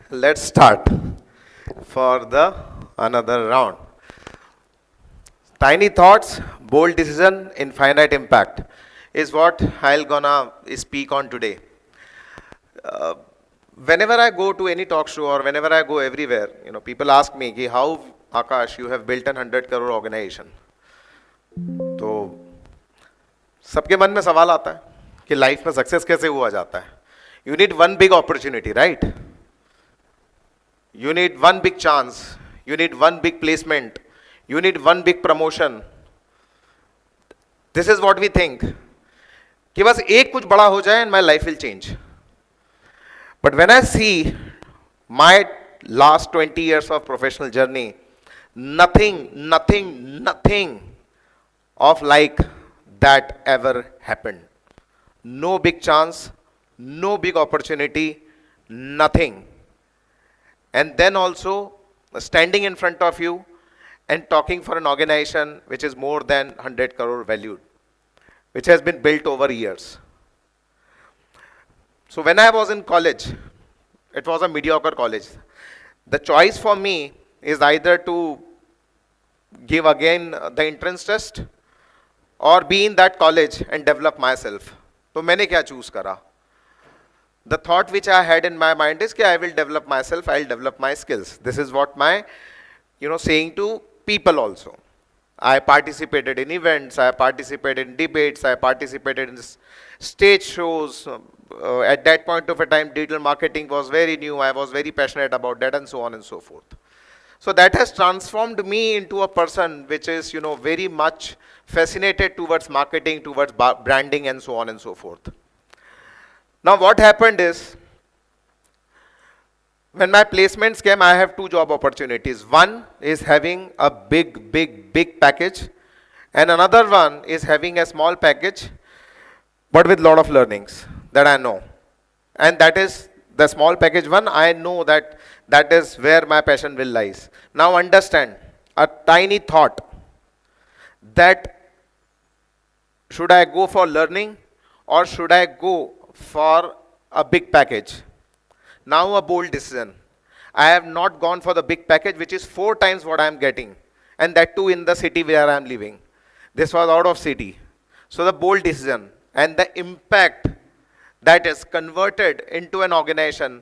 let's start for the another round. Tiny thoughts, bold decision, infinite impact is what I'll gonna speak on today. Uh, Whenever I go to any talk show or whenever I go everywhere, people ask me, कि how Akash, you have built an 100 crore organization. तो सबके मन में सवाल आता है कि life में सक्सेस कैसे हुआ जाता है. You need one big opportunity, right? You need one big chance. You need one big placement. You need one big promotion. This is what we think. कि बस एक कुछ बड़ा हो जाए and my life will change. But when I see my last 20 years of professional journey, nothing of like that ever happened. No big chance, no big opportunity, nothing. And then also standing in front of you and talking for an organization which is more than 100 crore valued, which has been built over years. So when I was in college, it was a mediocre college. The choice for me is either to give again the entrance test or be in that college and develop myself. तो मैंने क्या choose करा? The thought which I had in my mind is that I will develop myself, I will develop my skills. This is what my, saying to people also. I participated in events, I participated in debates, I participated in stage shows. At that point of a time, digital marketing was very new. I was very passionate about that and so on and so forth. So that has transformed me into a person which is, very much fascinated towards marketing, towards branding and so on and so forth. Now what happened is, when my placements came, I have two job opportunities. One is having a big package, and another one is having a small package, but with lot of learnings that I know. And that is the small package one. I know that that is where my passion will lies. Now understand, a tiny thought that should I go for learning or should I go for a big package. Now a bold decision. I have not gone for the big package, which is 4 times what I am getting, and that too in the city where I am living. This was out of city. So the bold decision and the impact that is converted into an organization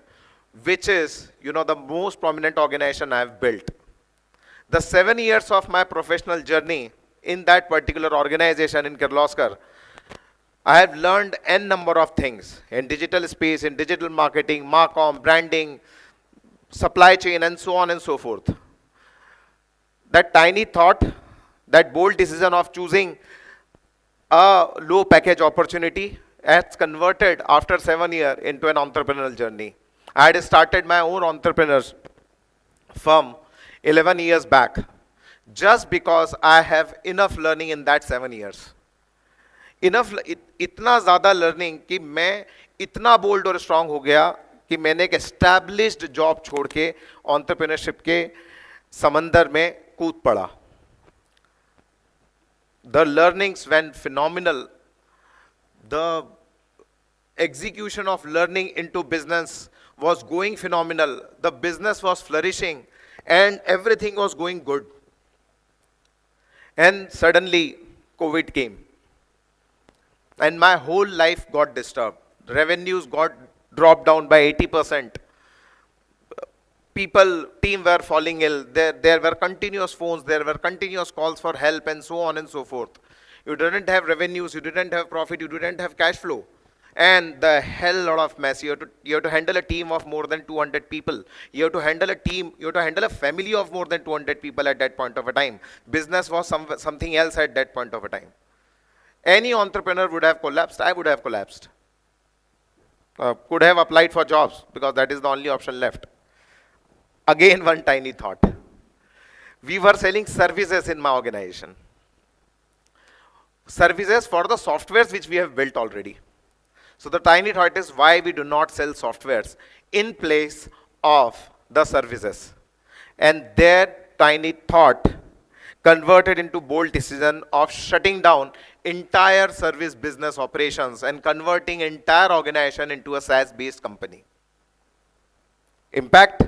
which is, the most prominent organization I have built. The 7 years of my professional journey in that particular organization in Kirloskar, I have learned n number of things in digital space, in digital marketing, marcom, branding, supply chain, and so on and so forth. That tiny thought, that bold decision of choosing a low package opportunity has converted after 7 years into an entrepreneurial journey. I had started my own entrepreneurs firm 11 years back just because I have enough learning in that 7 years. इतना ज़्यादा learning कि मैं इतना bold और strong हो गया कि मैंने एक एस्टैब्लिश्ड जॉब छोड़ के एंटरप्रेन्योरशिप के समंदर में कूद पड़ा. The learnings went phenomenal. The execution of learning into business was going phenomenal. The business was flourishing and everything was going good. And suddenly COVID came. And my whole life got disturbed. Revenues got dropped down by 80%. Team were falling ill. There were continuous phones, there were continuous calls for help and so on and so forth. You didn't have revenues, you didn't have profit, you didn't have cash flow. And the hell lot of mess. You have to handle a team of more than 200 people. You have to handle a team, you have to handle a family of more than 200 people at that point of a time. Business was something else at that point of a time. Any entrepreneur would have collapsed. I would have collapsed. Could have applied for jobs because that is the only option left. Again, one tiny thought. We were selling services in my organization. Services for the softwares which we have built already. So the tiny thought is why we do not sell softwares in place of the services. And that tiny thought converted into bold decision of shutting down entire service business operations and converting entire organization into a SaaS-based company. Impact.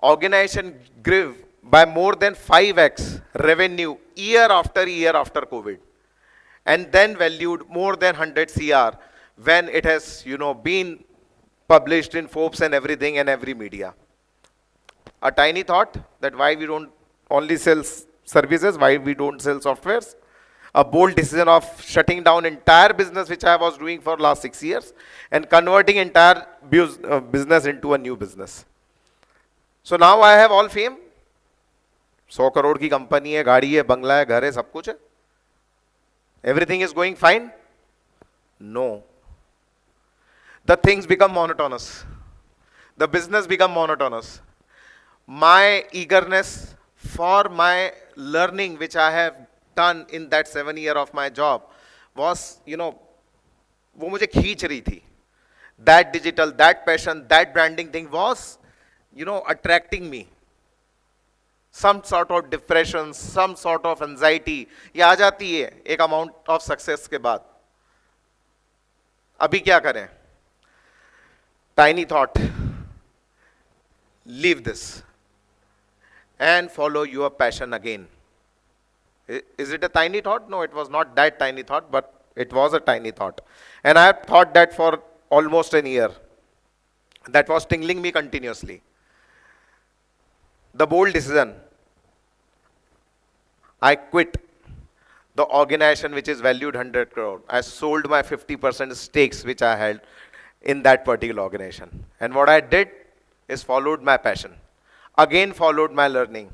Organization grew by more than 5x revenue year after COVID, and then valued more than 100 CR when it has, been published in Forbes and everything and every media. A tiny thought that why we don't only sell services, why we don't sell softwares. A bold decision of shutting down entire business which I was doing for last 6 years and converting entire business into a new business. So now I have all fame. 100 crore की company है, गाड़ी है, बंगला है, घर है, सब कुछ है. Everything is going fine? No. The things become monotonous. The business become monotonous. My eagerness for my learning which I have done in that 7 year of my job was, वो मुझे खींच रही थी. That digital, that passion, that branding thing was, attracting me. Some sort of depression, some sort of anxiety, ये आ जाती है एक amount of success के बाद. अभी क्या करें? Tiny thought. Leave this and follow your passion again. Is it a tiny thought? No, it was not that tiny thought, but it was a tiny thought. And I have thought that for almost a year. That was tingling me continuously. The bold decision. I quit the organization which is valued 100 crore. I sold my 50% stakes which I had in that particular organization. And what I did is followed my passion. Again followed my learning.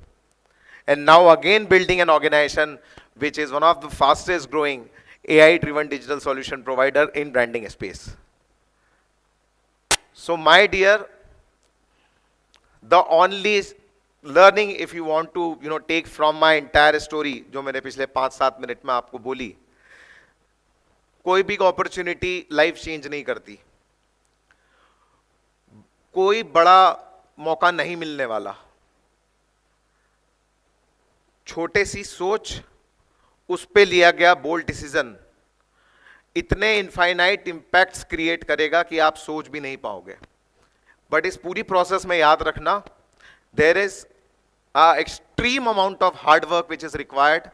And now again building an organization which is one of the fastest growing AI-driven digital solution provider in branding space. So my dear, the only learning if you want to take from my entire story जो मैंने पिछले 5-7 minute में आपको बोली, कोई भी opportunity life change नहीं करती. कोई बड़ा मौका नहीं मिलने वाला. छोटे सी सोच, उस पे लिया गया बोल्ड डिसीजन इतने इनफाइनाइट इंपैक्ट्स क्रिएट करेगा कि आप सोच भी नहीं पाओगे. बट इस पूरी प्रोसेस में याद रखना, there is a extreme amount of hard work which is required,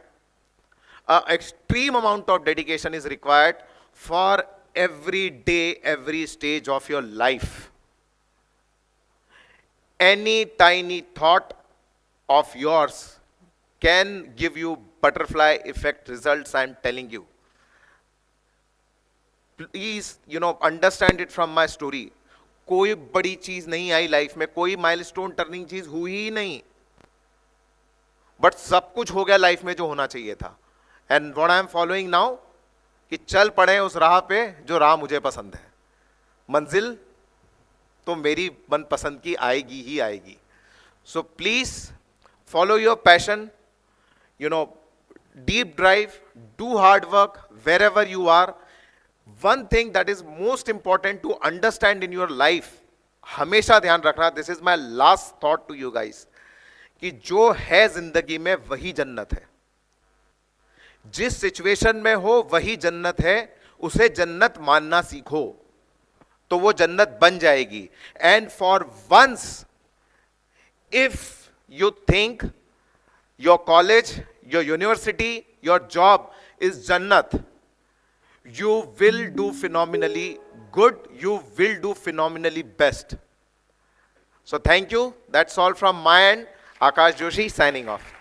a extreme amount of dedication is required for every day, every stage of your life. Any tiny thought of yours can give you butterfly effect results, I am telling you. Please, understand it from my story. कोई बड़ी चीज नहीं I life में, कोई milestone turning चीज हुई ही नहीं, but सब कुछ हो गया लाइफ में जो होना चाहिए था. And what I am following now कि चल पड़े उस राह पे जो राह मुझे पसंद है. मंजिल तो मेरी मनपसंद की आएगी ही आएगी. So please follow your passion, deep drive, do hard work wherever you are. One thing that is most important to understand in your life, हमेशा ध्यान रखना, this is my last thought to you guys, कि जो है जिंदगी में वही जन्नत है. जिस सिचुएशन में हो वही जन्नत है, उसे जन्नत मानना सीखो तो वो जन्नत बन जाएगी. And for once if you think your college, your university, your job is Jannat, you will do phenomenally good, you will do phenomenally best. So thank you. That's all from my end. Akash Joshi signing off.